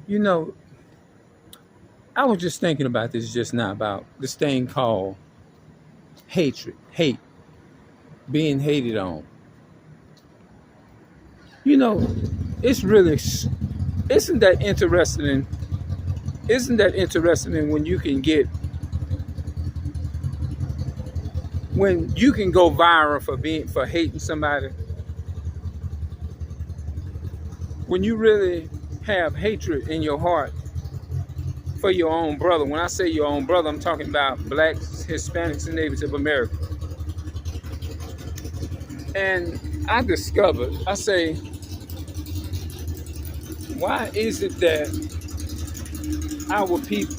You know, I was just thinking about this just now about this thing called hatred, hate, being hated on. You know, it's really isn't that interesting? Isn't that interesting when you can get when you can go viral for hating somebody, when you really have hatred in your heart for your own brother. When I say your own brother, I'm talking about blacks, Hispanics, and Native Americans. And I discovered, I say, why is it that our people,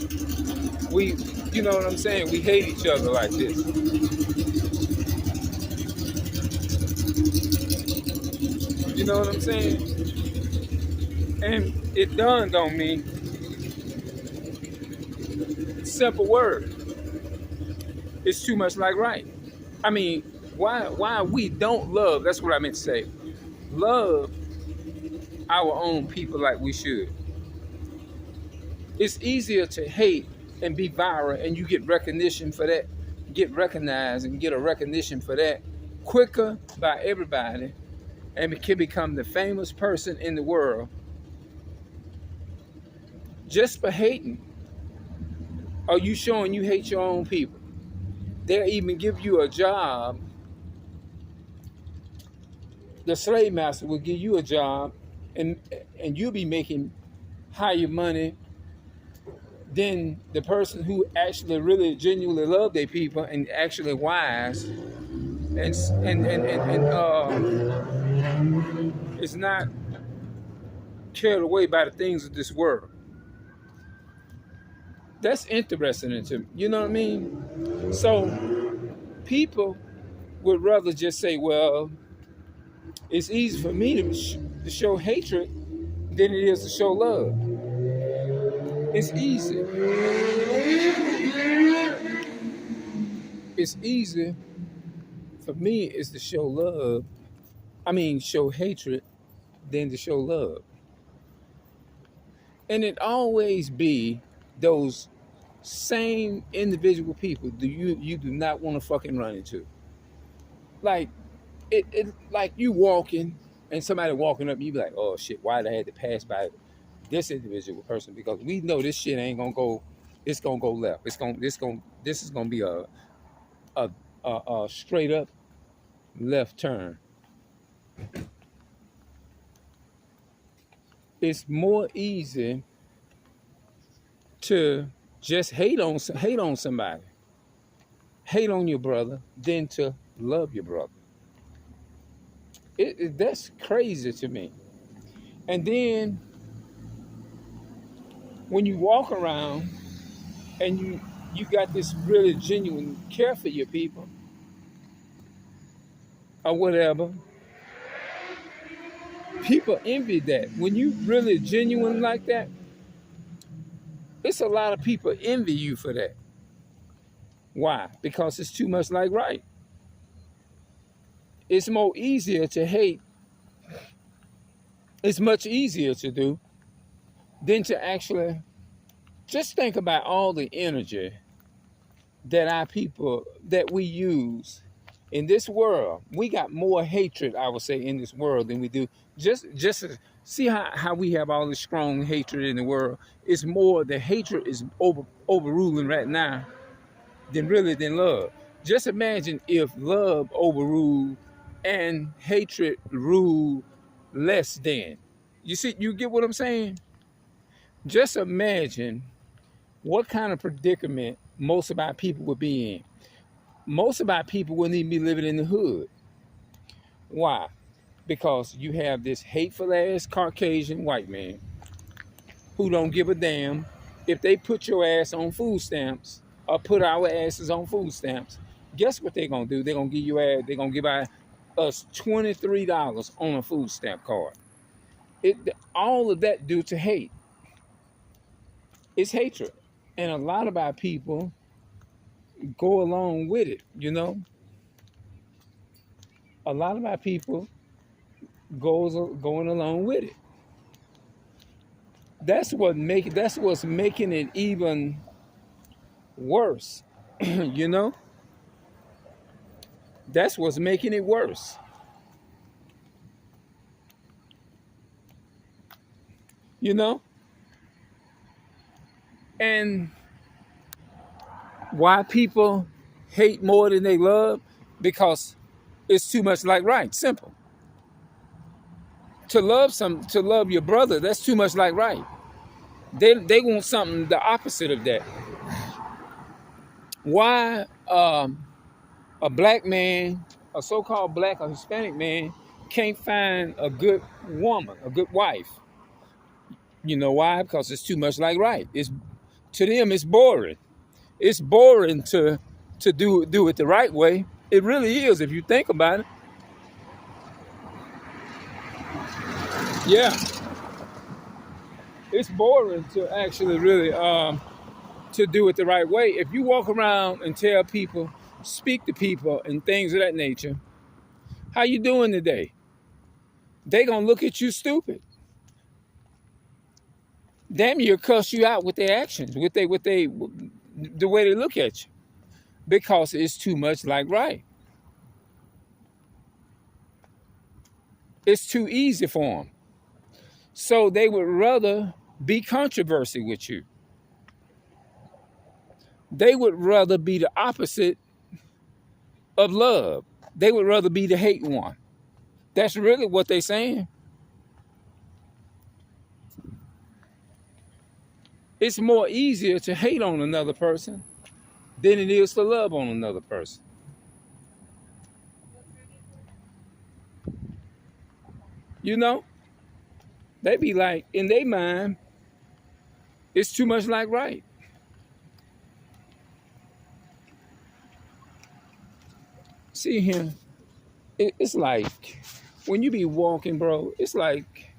we, you know what I'm saying, we hate each other like this? You know what I'm saying? And it dawned on me, simple word, it's too much like right. I mean, why we don't love, that's what I meant to say, love our own people like we should. It's easier to hate and be viral and you get recognition for that, get recognized and get a recognition for that quicker by everybody and it can become the famous person in the world just for hating. Are you showing you hate your own people? They'll even give you a job. The slave master will give you a job and you'll be making higher money than the person who actually really genuinely love their people and actually wise is not carried away by the things of this world. That's interesting to me. You know what I mean? So people would rather just say, well, it's easy for me to show hatred than it is to show love. It's easy. It's easy for me is to show love. I mean, show hatred than to show love. And it always be those same individual people do you do not want to fucking run into. Like it like you walking and somebody walking up, you be like, oh shit, why did I have to pass by this individual person? Because we know this shit ain't gonna go, it's gonna go left. This is gonna be a, a straight up left turn. It's more easy to just hate on somebody, hate on your brother, than to love your brother. That's crazy to me. And then when you walk around and you got this really genuine care for your people or whatever, people envy that. When you really genuine like that, it's a lot of people envy you for that. Why? Because it's too much like right. It's more easier to hate. It's much easier to do than to actually just think about all the energy that our people that we use in this world. We got more hatred, I would say, in this world than we do. Just see how we have all this strong hatred in the world. It's more, the hatred is overruling right now than love. Just imagine if love overruled and hatred ruled less than. You see, you get what I'm saying? Just imagine what kind of predicament most of our people would be in. Most of our people wouldn't even be living in the hood. Why? Because you have this hateful ass Caucasian white man who don't give a damn if they put your ass on food stamps or put our asses on food stamps. Guess what they're gonna do? They're gonna give you they're gonna give us $23 on a food stamp card. All of that due to hate. It's hatred. And a lot of our people go along with it, you know. A lot of our people going along with it. That's what's making it even worse. You know, that's what's making it worse. You know, and why people hate more than they love? Because it's too much like right. Simple. To love your brother, that's too much like right. They want something the opposite of that. Why a black man, a so-called black or Hispanic man, can't find a good woman, a good wife? You know why? Because it's too much like right. It's to them it's boring. It's boring to do it the right way. It really is if you think about it. Yeah, it's boring to actually really to do it the right way. If you walk around and tell people, speak to people and things of that nature, how you doing today? They gonna look at you stupid. Damn near cuss you out with their actions, the way they look at you, because it's too much like right. It's too easy for them. So they would rather be controversy with you. They would rather be the opposite of love. They would rather be the hate one. That's really what they're saying. It's more easier to hate on another person than it is to love on another person. You know, they be like, in their mind, it's too much like right. See here, it's like when you be walking, bro, it's like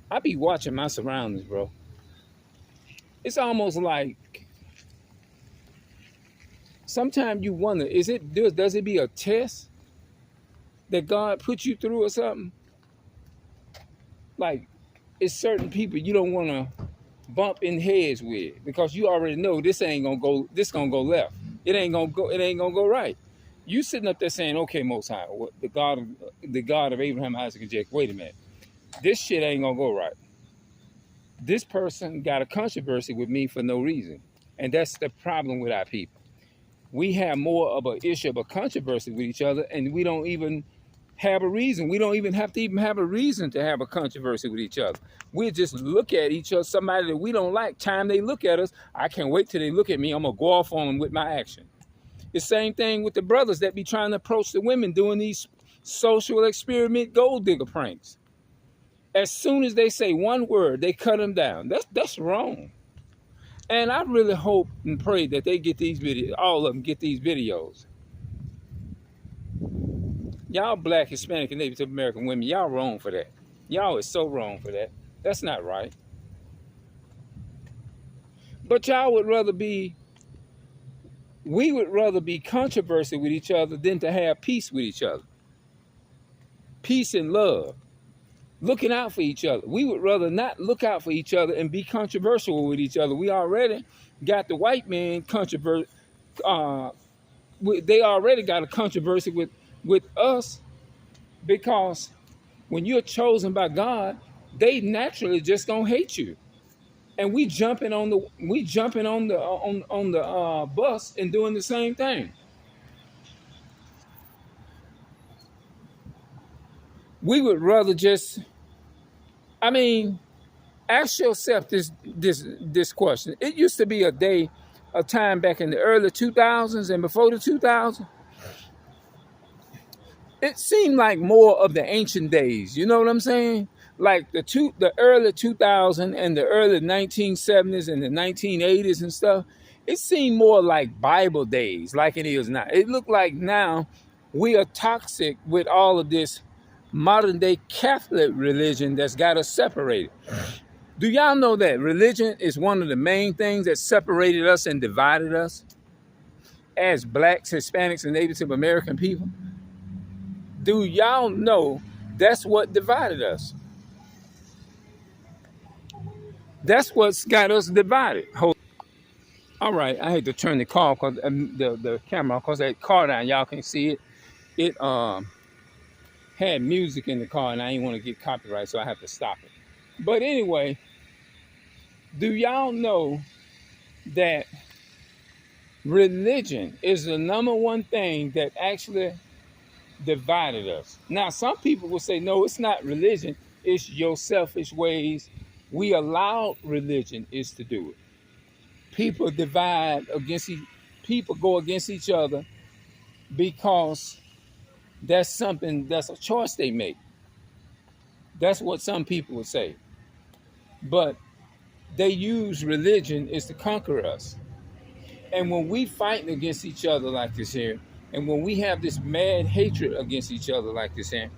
I be watching my surroundings, bro. It's almost like sometimes you wonder, does it be a test that God put you through or something? Like it's certain people you don't want to bump in heads with because you already know this gonna go left. It ain't gonna go right. You sitting up there saying, okay, Most High, the God of Abraham, Isaac, and Jacob, wait a minute. This shit ain't gonna go right. This person got a controversy with me for no reason. And that's the problem with our people. We have more of an issue of a controversy with each other, and we don't even have a reason. We don't even have to have a reason to have a controversy with each other. We just look at each other, somebody that we don't like, time they look at us, I can't wait till they look at me, I'm gonna go off on them with my action. The same thing with the brothers that be trying to approach the women doing these social experiment gold digger pranks. As soon as they say one word, they cut them down. That's wrong. And I really hope and pray that they get these videos, all of them get these videos. Y'all black, Hispanic, and Native American women, y'all wrong for that. Y'all is so wrong for that. That's not right. But we would rather be controversy with each other than to have peace with each other. Peace and love. Looking out for each other. We would rather not look out for each other and be controversial with each other. We already got the white man controversy. They already got a controversy with us because when you're chosen by God, they naturally just gonna hate you. And we jumping on the bus and doing the same thing. We would rather just, I mean, ask yourself this question. It used to be a time back in the early 2000s and before the 2000s. It seemed like more of the ancient days. You know what I'm saying? Like the early 2000s and the early 1970s and the 1980s and stuff. It seemed more like Bible days, like it is now. It looked like now we are toxic with all of this modern day Catholic religion that's got us separated. Do y'all know that religion is one of the main things that separated us and divided us as blacks, Hispanics, and Native American people? Do y'all know that's what divided us? That's what's got us divided. All right, I had to turn the car cause the camera because that car down. Y'all can see it. It had music in the car, and I didn't want to get copyright, so I have to stop it. But anyway, do y'all know that religion is the #1 thing that actually divided us? Now, some people will say, no, it's not religion. It's your selfish ways. We allowed religion is to do it. People divide against people go against each other because that's a choice they make. That's what some people would say. But they use religion is to conquer us. And when we fighting against each other like this here, and when we have this mad hatred against each other like this here,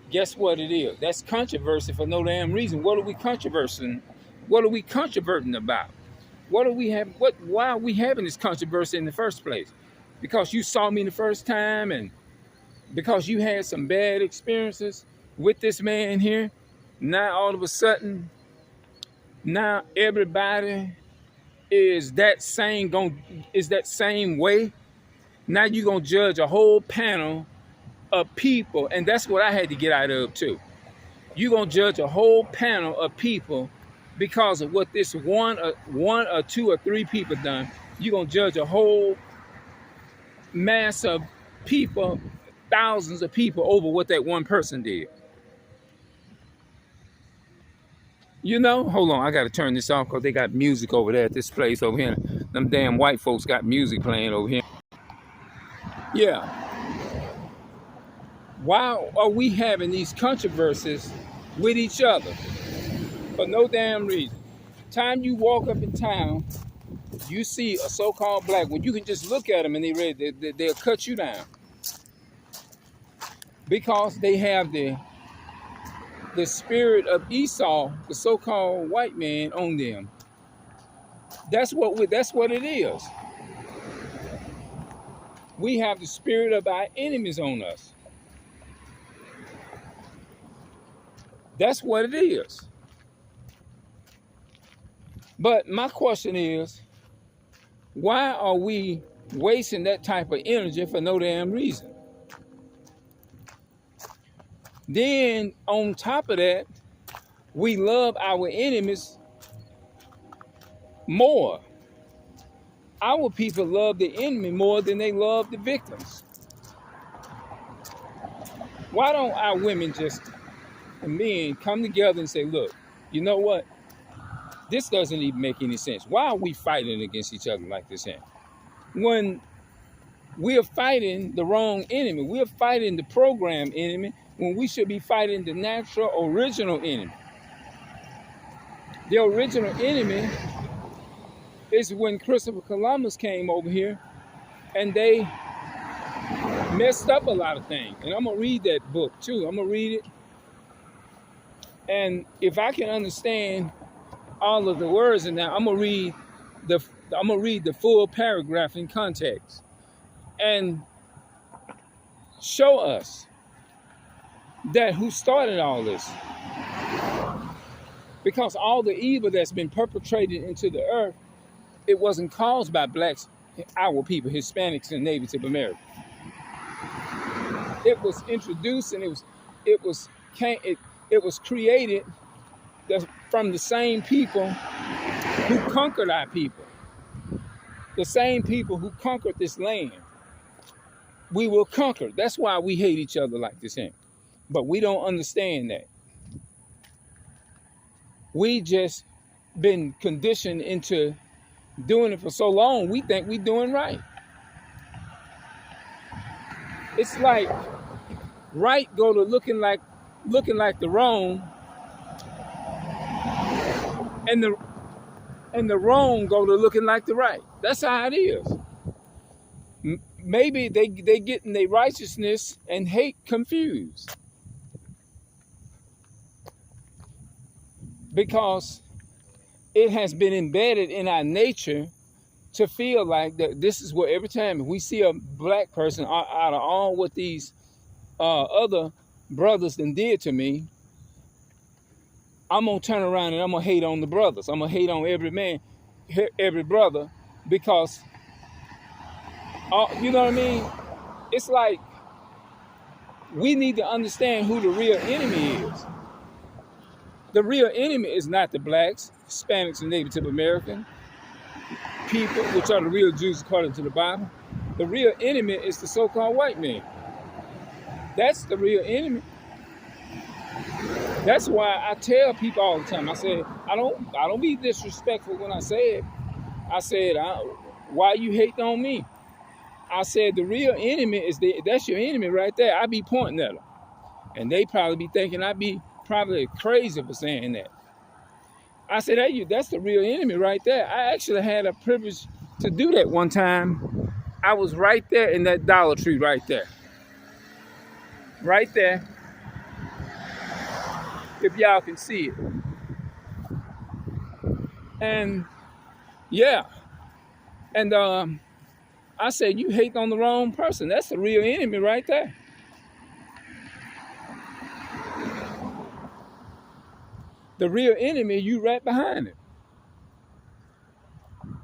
guess what it is? That's controversy for no damn reason. What are we controversing? What are we controverting about? What are we having? Why are we having this controversy in the first place? Because you saw me the first time, and because you had some bad experiences with this man here. Now all of a sudden, now everybody is that same way. Now you're gonna judge a whole panel of people, and that's what I had to get out of too. You're gonna judge a whole panel of people because of what this one or two or three people done. You're gonna judge a whole mass of people, thousands of people, over what that one person did. You know, hold on, I gotta turn this off because they got music over there at this place over here. Them damn white folks got music playing over here. Yeah. Why are we having these controversies with each other? For no damn reason. Time you walk up in town, you see a so-called black one, you can just look at them and they'll cut you down. Because they have the spirit of Esau, the so-called white man, on them. That's what it is. We have the spirit of our enemies on us. That's what it is. But my question is, why are we wasting that type of energy for no damn reason? Then on top of that, we love our enemies more. Our people love the enemy more than they love the victims. Why don't our women and men come together and say, look, you know what? This doesn't even make any sense. Why are we fighting against each other like this here? When we are fighting the wrong enemy, we are fighting the program enemy when we should be fighting the natural original enemy. The original enemy is when Christopher Columbus came over here and they messed up a lot of things. And I'm gonna read that book too. I'm gonna read it. And if I can understand all of the words in that, I'm gonna read the full paragraph in context and show us that who started all this. Because all the evil that's been perpetrated into the earth, it wasn't caused by blacks, our people, Hispanics, and Native Americans. It was introduced and it was created from the same people who conquered our people. The same people who conquered this land. We will conquer. That's why we hate each other like this. But we don't understand that. We just been conditioned into doing it for so long, we think we're doing right. It's like right go to looking like the wrong, and the wrong go to looking like the right. That's how it is. Maybe they getting their righteousness and hate confused. Because it has been embedded in our nature to feel like that this is what every time we see a black person out of all what these other brothers done did to me, I'm gonna turn around and I'm gonna hate on the brothers. I'm gonna hate on every man, every brother, because you know what I mean? It's like we need to understand who the real enemy is. The real enemy is not the blacks, Hispanics, and Native American people, which are the real Jews according to the Bible. The real enemy is the so-called white man. That's the real enemy. That's why I tell people all the time. I said, I don't be disrespectful when I say it. I said, why you hating on me? I said the real enemy is that's your enemy right there. I be pointing at them, and they probably be thinking I be probably crazy for saying that. I said, hey, that's the real enemy right there. I actually had a privilege to do that one time. I was right there in that Dollar Tree right there. Right there. If y'all can see it. And yeah. And I said, you hate on the wrong person. That's the real enemy right there. The real enemy, you right behind it.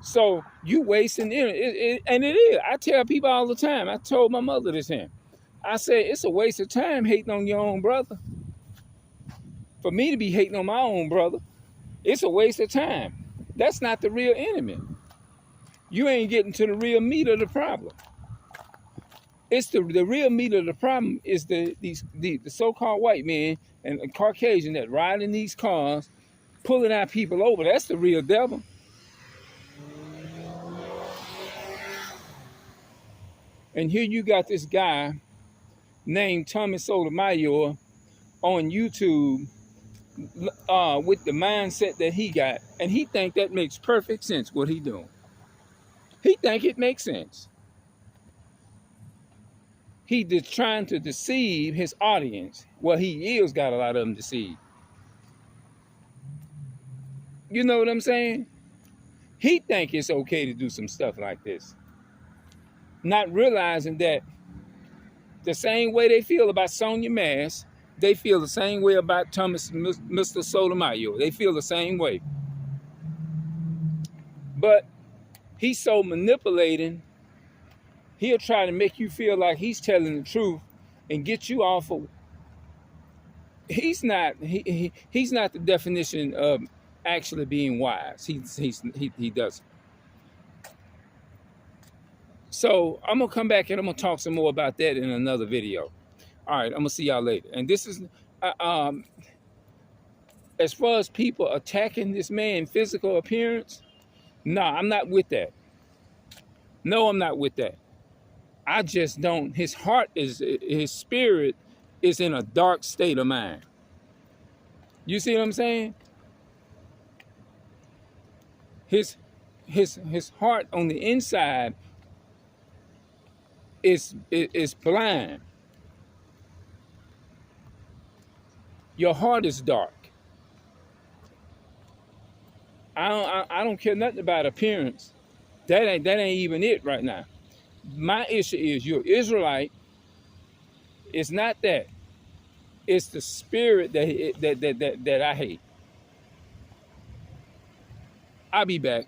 So you wasting energy. And it is. I tell people all the time. I told my mother this here. I said, it's a waste of time hating on your own brother. For me to be hating on my own brother, it's a waste of time. That's not the real enemy. You ain't getting to the real meat of the problem. It's the real meat of the problem is the so-called white men and Caucasian that ride in these cars, pulling our people over. That's the real devil. And here you got this guy named Tommy Sotomayor on YouTube with the mindset that he got, and he think that makes perfect sense what he doing. He think it makes sense. He just trying to deceive his audience. Well, he is got a lot of them deceived. You know what I'm saying? He think it's okay to do some stuff like this, not realizing that the same way they feel about Sonia Mass, they feel the same way about Mr. Sotomayor. They feel the same way. But he's so manipulating, he'll try to make you feel like he's telling the truth and get you off of. He's not the definition of actually being wise. He doesn't. So I'm gonna come back and I'm gonna talk some more about that in another video. All right, I'm gonna see y'all later. And this is as far as people attacking this man's physical appearance, no, I'm not with that. No, I'm not with that. I just don't. His spirit is in a dark state of mind. You see what I'm saying? His heart on the inside is blind. Your heart is dark. I don't care nothing about appearance. That ain't even it right now. My issue is you're Israelite. It's not that. It's the spirit that I hate. I'll be back.